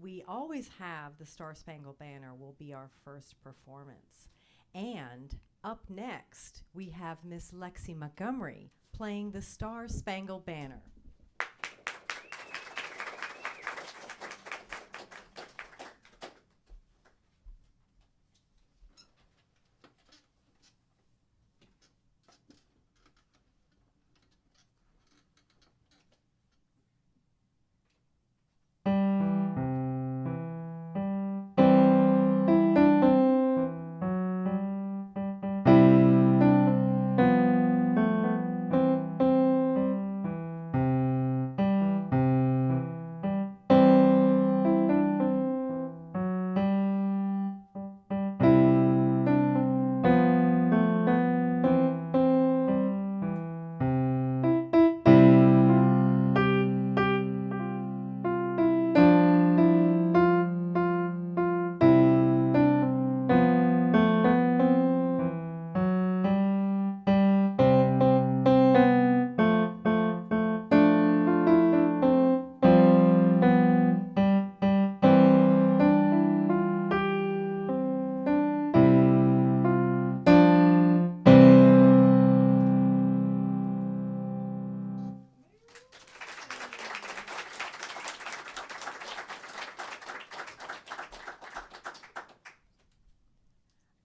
we always have the Star Spangled Banner will be our first performance. And up next, we have Miss Lexi Montgomery playing the Star Spangled Banner.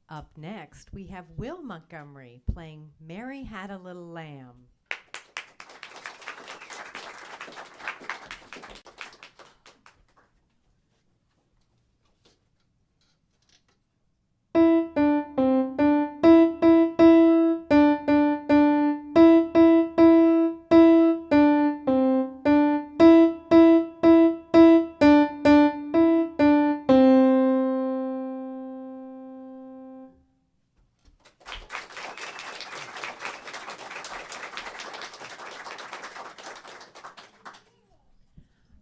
Up next, we have Will Montgomery playing Mary Had a Little Lamb.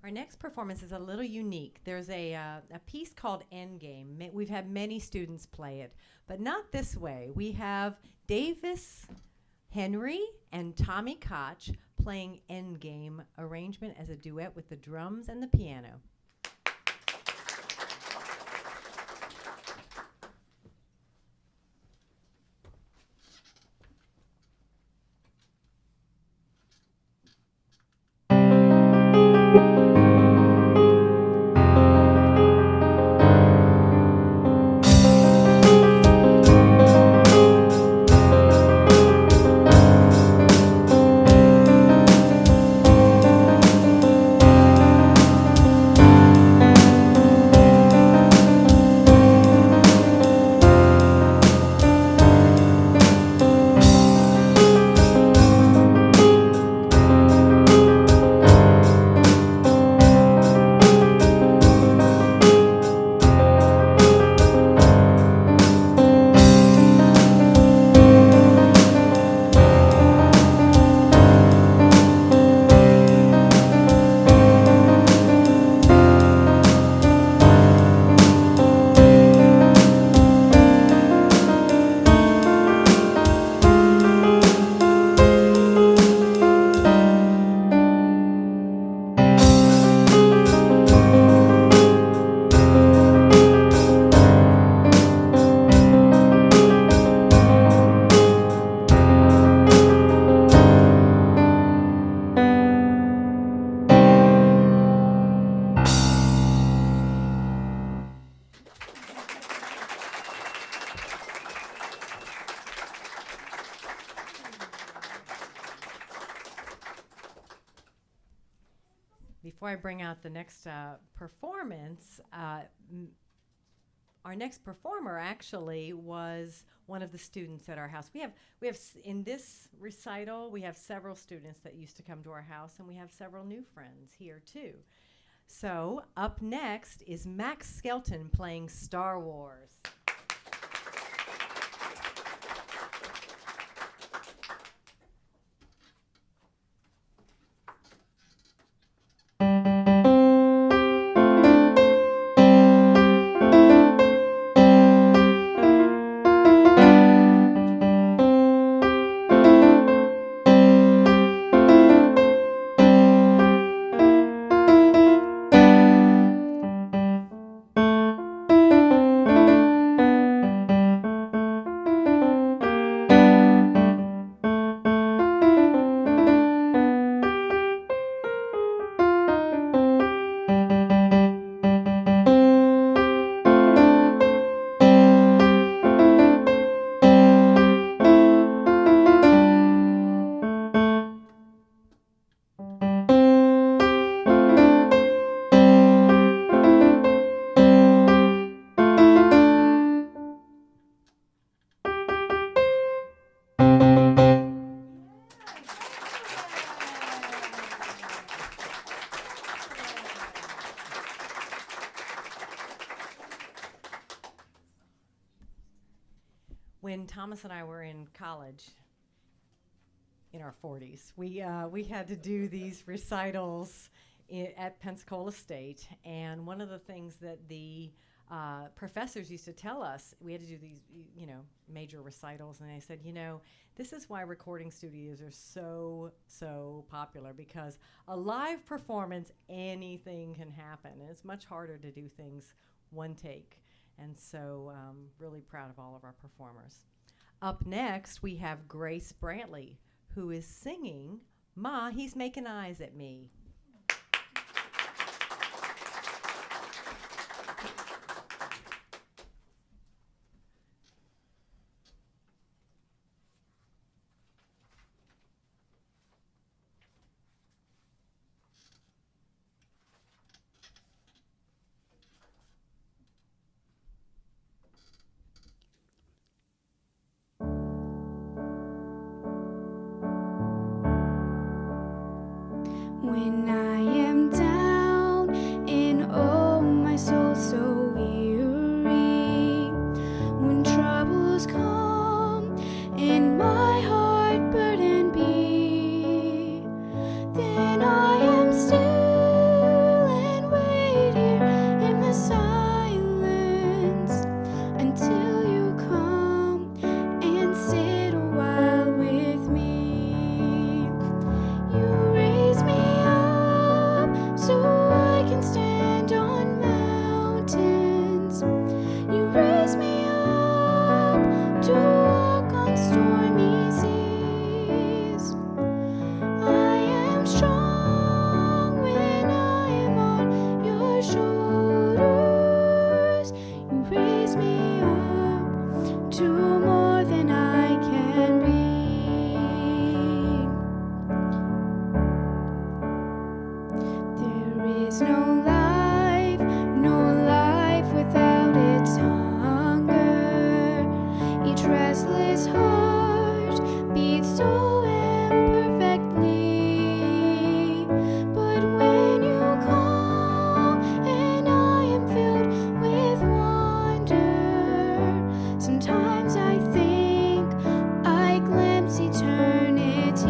Our next performance is a little unique. There's a piece called Endgame. We've had many students play it, but not this way. We have Davis Henry and Tommy Koch playing Endgame arrangement as a duet with the drums and the piano. Before I bring out the next performance, our next performer actually was one of the students at our house. In this recital, we have several students that used to come to our house, and we have several new friends here too. So up next is Max Skelton playing Star Wars. When Thomas and I were in college, in our 40s, we had to do these recitals at Pensacola State, and one of the things that the professors used to tell us, we had to do these, major recitals, and they said, this is why recording studios are so popular, because a live performance, anything can happen, and it's much harder to do things one take. And so really proud of all of our performers. Up next, we have Grace Brantley, who is singing Ma, He's Making Eyes at Me. When I am down and oh my soul so weary, when troubles come and my heart burden be, then I am still and wait here in the silence until you come and sit a while with me. You raise me so I can stand on mountains. You raise me up to walk on stormy seas. I am strong when I am on your shoulders. You raise me up to more than I can be. There is no life without its hunger. Each restless heart beats so imperfectly. But when you come and I am filled with wonder, sometimes I think I glimpse eternity.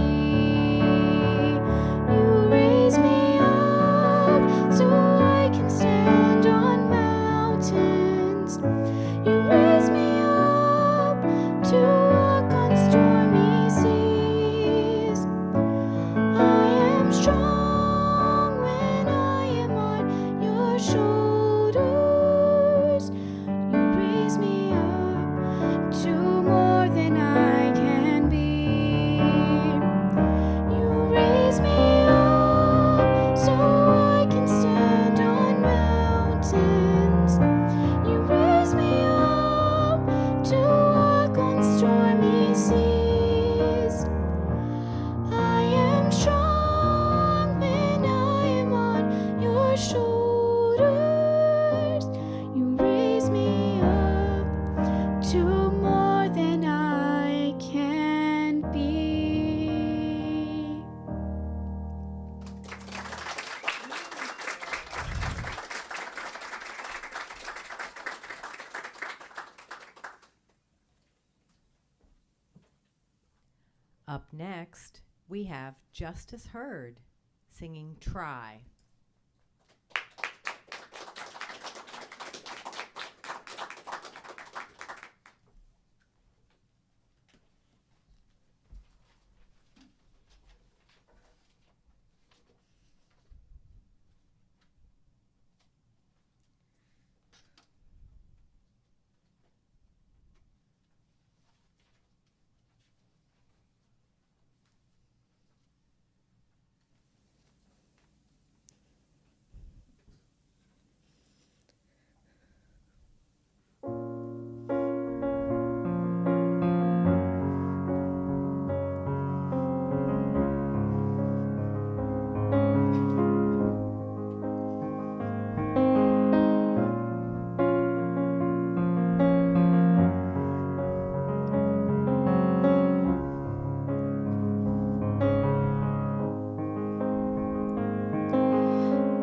You raise me up so I can stand on mountains. You raise me up to walk on stormy seas. I am strong when I am on your shoulders. You raise me up to more than I can be. You raise me up so I can stand on mountains. You raise me up to walk on stormy seas. I am strong when I am on your shoulders. You raise me up to more than I can be. Up next, we have Justice Hurd singing Try.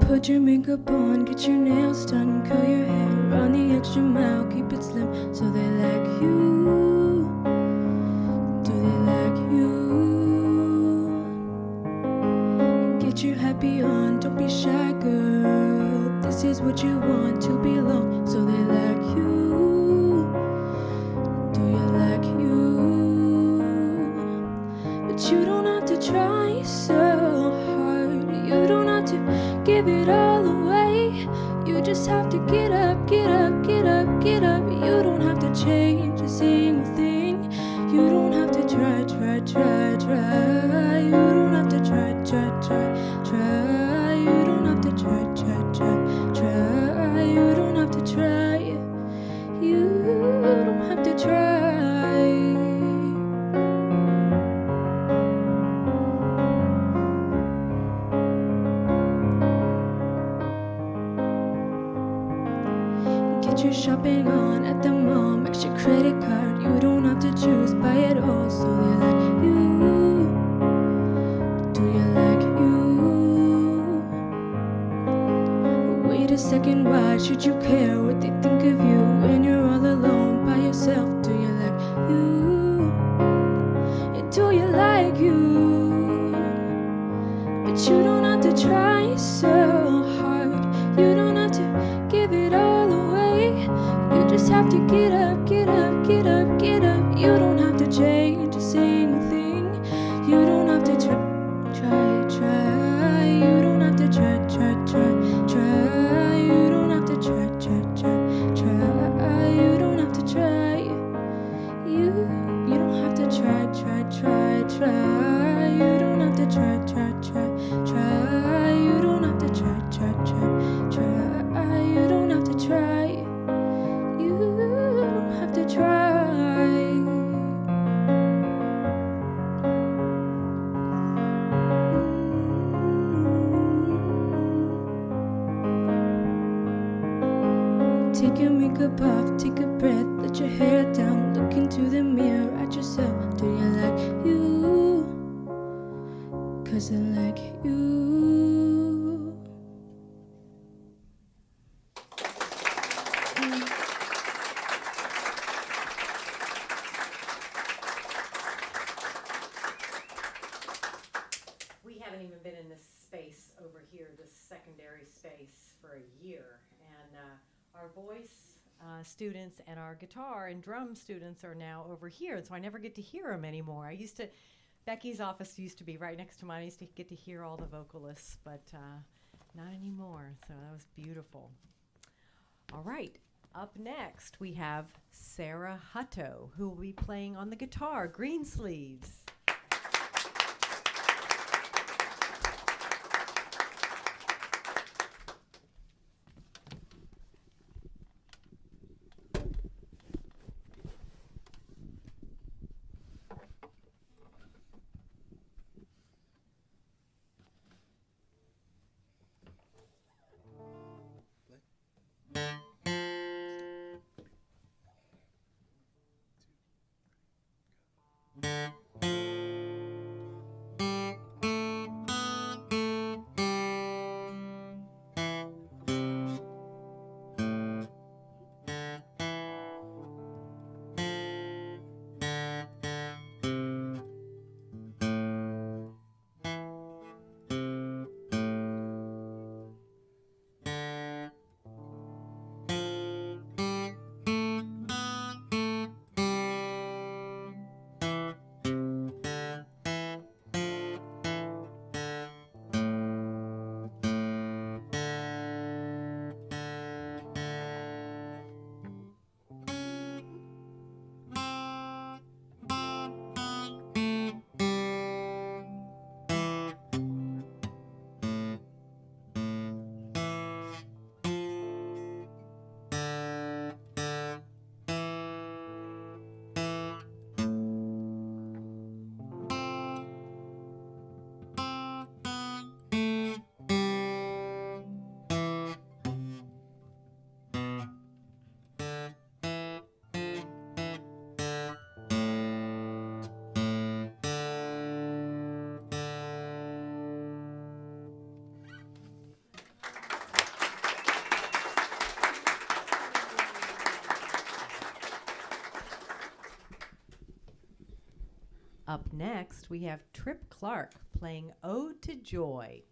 Put your makeup on, get your nails done, curl your hair, run the extra mile, keep it slim so they like you. beyond. Don't be shy, girl. This is what you want, to belong. So they like you. Do you like you? But you don't have to try so hard. You don't have to give it all away. You just have to get up, get up, get up, get up. You don't have to change a single thing. You don't have to try, try, try, try. You don't have to try, try, try, try. You don't have to try, try, try, try. You don't have to try. You don't have to try. Get your shopping on at the mall, max your credit card. You don't have to choose, buy it all. So they like you. Do you like you? Wait a second, why should you care what they think of you when you're all alone by yourself? Do you like you? Do you like you? But you don't have to try so hard. You don't have to give it all away. You just have to get up, get up, get up, get up. You don't have to change a single thing. You don't have to try, try, try. You don't have to try, try, try, try. You don't have to try, try, try, try. You don't have to try. You don't have to try, try, try, try. You don't have to try, try, try, try. You don't have to try, try, try, try. You don't have to try. You don't have to try. Take your makeup off, take a breath, let your hair down, look into the mirror at yourself. Do you like you? 'Cause I like you. We haven't even been in this space over here, this secondary space, for a year. And our voice students and our guitar and drum students are now over here, so I never get to hear them anymore. Becky's office used to be right next to mine. I used to get to hear all the vocalists, but not anymore, so that was beautiful. All right, up next we have Sarah Hutto, who will be playing on the guitar, Greensleeves. Up next, we have Trip Clark playing Ode to Joy.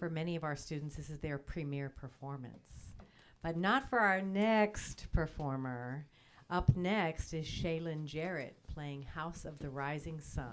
For many of our students, this is their premiere performance. But not for our next performer. Up next is Shayla Jarrett playing House of the Rising Sun.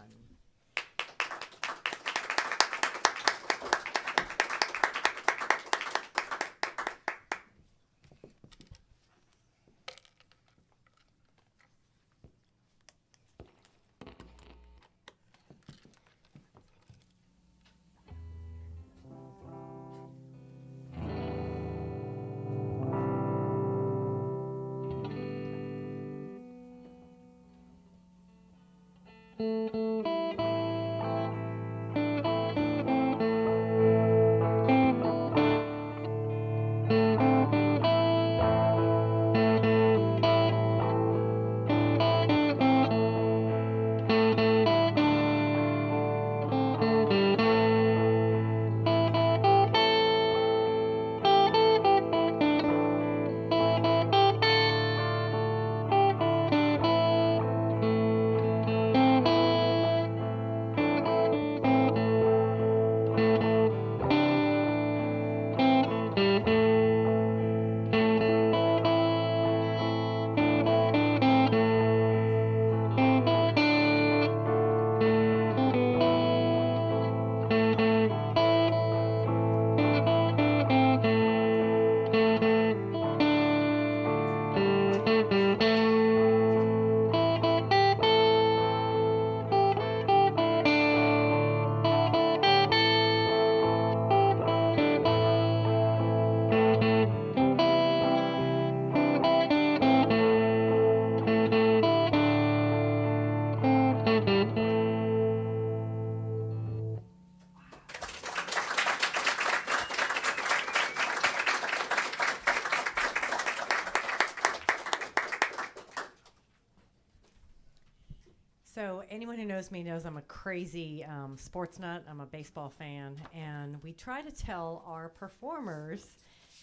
So anyone who knows me knows I'm a crazy sports nut. I'm a baseball fan. And we try to tell our performers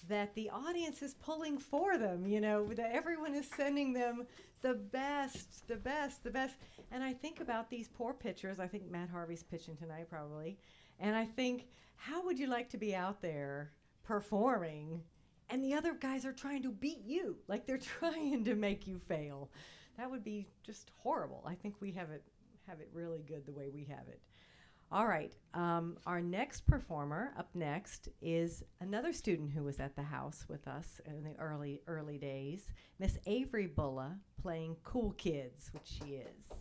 that the audience is pulling for them, you know, that everyone is sending them the best, the best, the best. And I think about these poor pitchers. I think Matt Harvey's pitching tonight probably. And I think, how would you like to be out there performing and the other guys are trying to beat you? Like they're trying to make you fail. That would be just horrible. I think we have it really good the way we have it. All right, our next performer up next is another student who was at the house with us in the early days, Miss Avery Bulla, playing Cool Kids, which she is.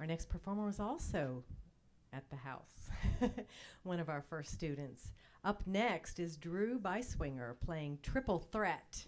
next performer was also at the house, one of our first students. Up next is Drew Beiswinger playing Triple Threat.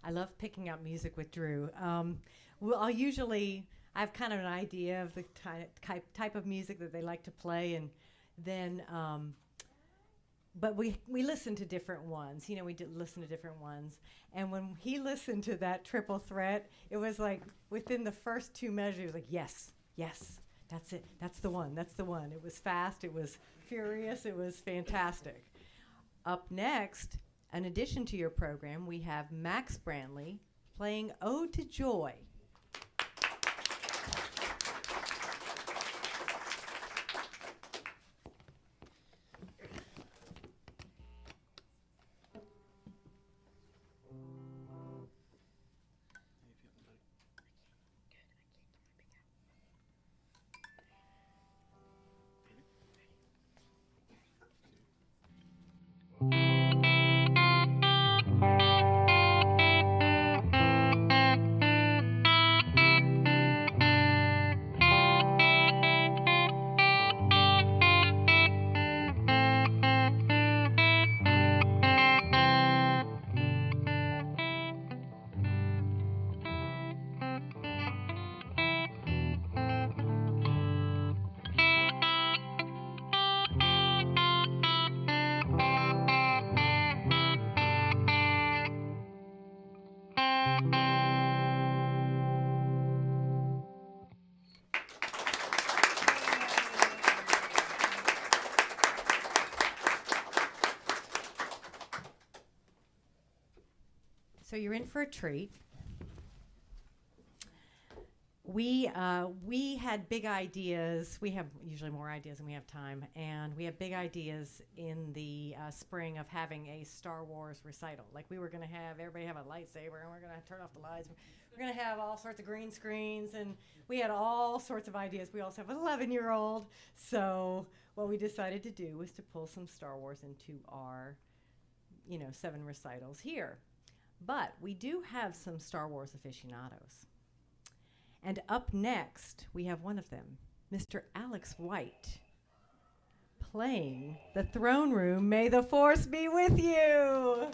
I love picking out music with Drew. I'll usually, I have kind of an idea of the type of music that they like to play, and then, but we listen to different ones. You know, we did listen to different ones. And when he listened to that Triple Threat, it was like within the first two measures, he was like, yes, yes, that's it. That's the one. That's the one. It was fast. It was furious. It was fantastic. Up next, in addition to your program, we have Max Brantley playing Ode to Joy. So you're in for a treat. We had big ideas. We have usually more ideas than we have time, and we have big ideas in the spring of having a Star Wars recital. Like we were going to have everybody have a lightsaber, and we're going to turn off the lights. We're going to have all sorts of green screens, and we had all sorts of ideas. We also have an 11-year-old. So what we decided to do was to pull some Star Wars into our, 7 recitals here. But we do have some Star Wars aficionados. And up next, we have one of them, Mr. Alex White, playing The Throne Room, May the Force be with you.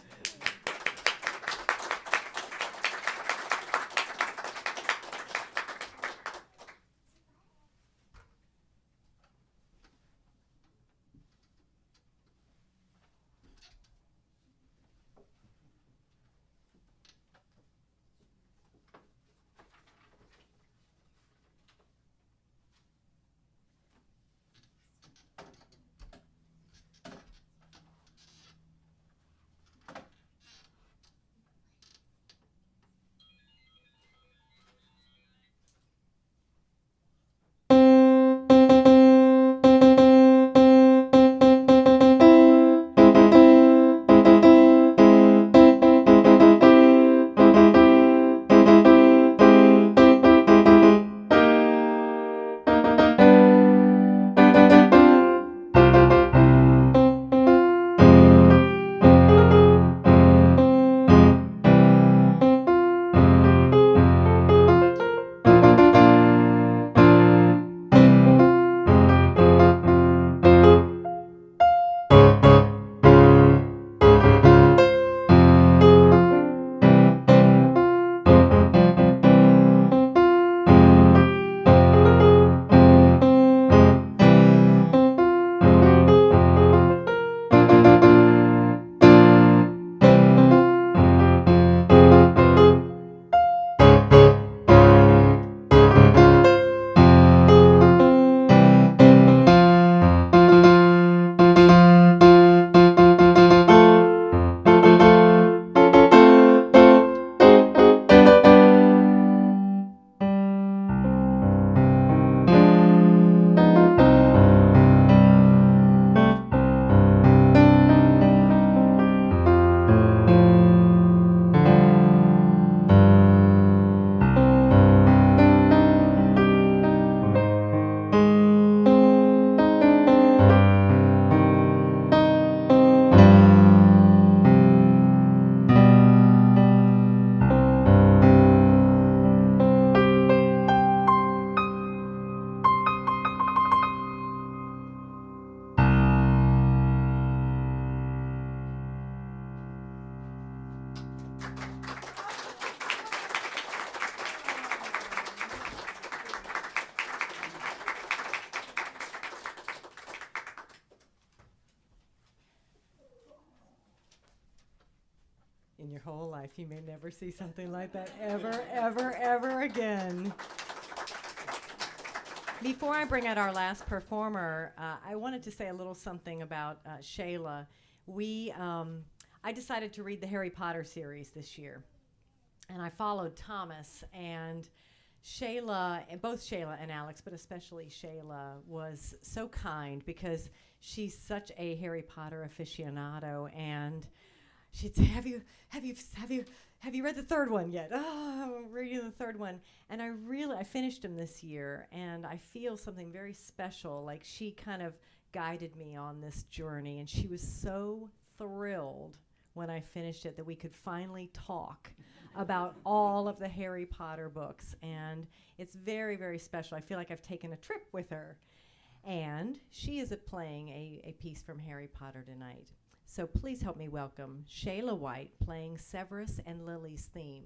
in your whole life. You may never see something like that ever, ever, ever again. Before I bring out our last performer, I wanted to say a little something about Shayla. I decided to read the Harry Potter series this year, and I followed Thomas, and Shayla, and both Shayla and Alex, but especially Shayla, was so kind because she's such a Harry Potter aficionado, and she'd say, "Have you read the third one yet?" "Oh, I'm reading the third one." And I finished them this year, and I feel something very special. Like she kind of guided me on this journey, and she was so thrilled when I finished it that we could finally talk about all of the Harry Potter books, and it's very, very special. I feel like I've taken a trip with her, and she is playing a piece from Harry Potter tonight. So please help me welcome Shayla White playing Severus and Lily's theme.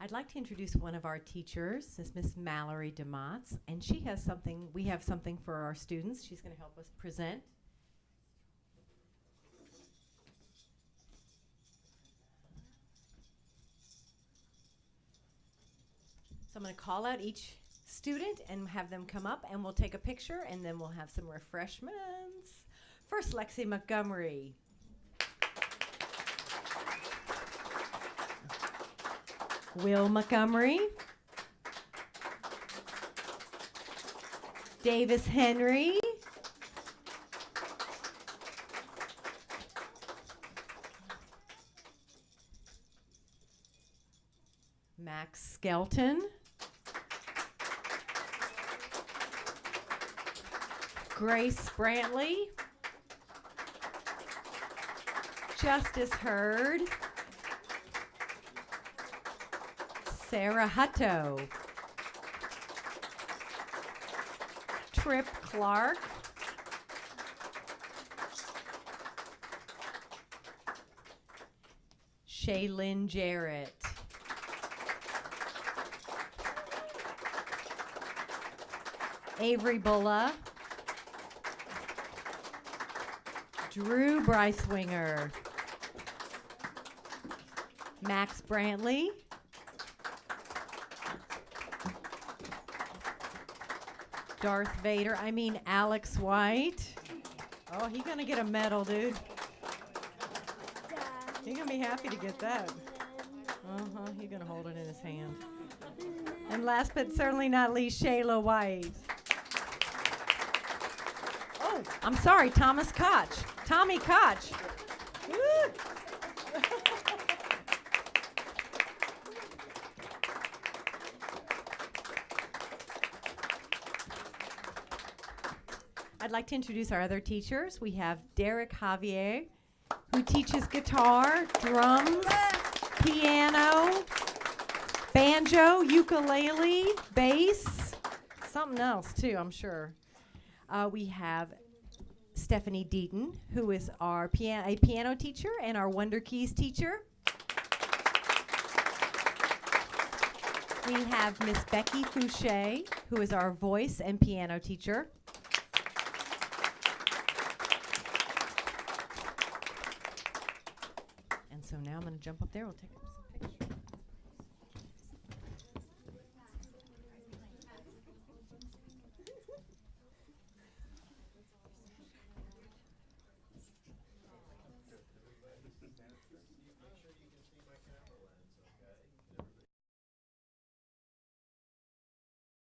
I'd like to introduce one of our teachers, this Miss Mallory DeMotts, and she has something, we have something for our students. She's going to help us present. So I'm going to call out each student and have them come up, and we'll take a picture, and then we'll have some refreshments. First, Lexi Montgomery. Will Montgomery. Davis Henry. Max Skelton. Grace Brantley. Justice Hurd. Sarah Hutto. Trip Clark. Shaylin Jarrett. Avery Bulla. Drew Brycewinger. Max Brantley. Alex White. Oh, he's gonna get a medal, dude. He's gonna be happy to get that. He's gonna hold it in his hand. And last but certainly not least, Shayla White. Oh, I'm sorry, Thomas Koch. Tommy Koch. Woo! I'd like to introduce our other teachers. We have Derek Javier, who teaches guitar, drums, piano, banjo, ukulele, bass, something else too, I'm sure. We have Stephanie Deaton, who is our a piano teacher and our Wonder Keys teacher. We have Miss Becky Fouché, who is our voice and piano teacher. And so now I'm going to jump up there. We'll take some pictures.